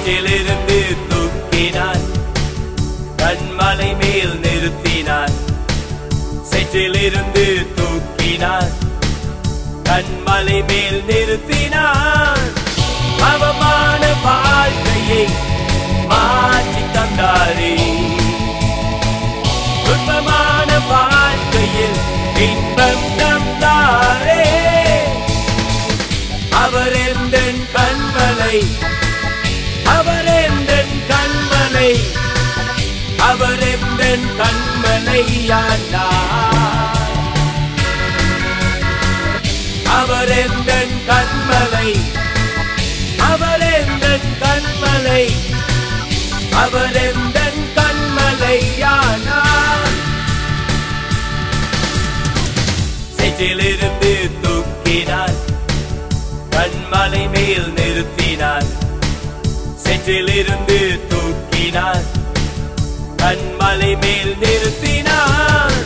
சேற்றிலிருந்து தூக்கினார், கண்மலை மேல் நிறுத்தினார். சேற்றிலிருந்து தூக்கினார், கண்மலை மேல் நிறுத்தினார். அவமான வாழ்க்கையை மாற்றி தந்தாரே, துன்பமான வாழ்க்கையில் இன்பம் தந்தாரே. அவர் எந்தன் கண்மலை, அவர் எந்தன் கண்மலை, அவர் எந்தன் கண்மலையானார். அவர் எந்தன் கண்மலை, அவர் எந்தன் கண்மலை, அவர் எந்தன் கண்மலையானார். சேற்றிலிருந்து தூக்கினார், கண்மலை மேல் நிறுத்தினார். சேற்றிலிருந்து தூக்கினார், கண்மலை மேல் நிறுத்தினார்.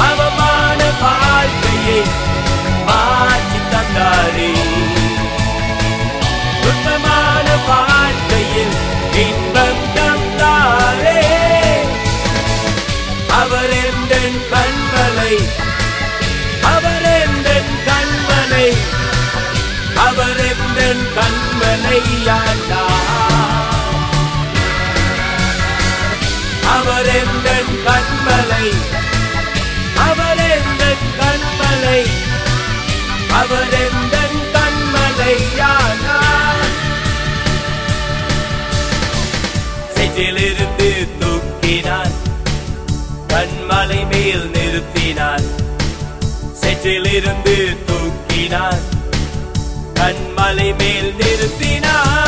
அவமான வாழ்க்கையை மாற்றி தந்தாரே, துன்பமான வாழ்க்கையில் இன்பம் தந்தாரே. அவர் எந்தன் கண்மலை, அவர் எந்தன் கண்மலை, அவர் எந்தன் கண்மலையானார். அவர் எந்தன் கண்மலை, அவர் எந்தன் கண்மலை, அவர் எந்தன் கண்மலையானார். சேற்றிலிருந்து தூக்கினார், கண்மலை மேல் நிறுத்தினார். சேற்றிலிருந்து தூக்கினார், கண்மலை மேல் நிறுத்தினார்.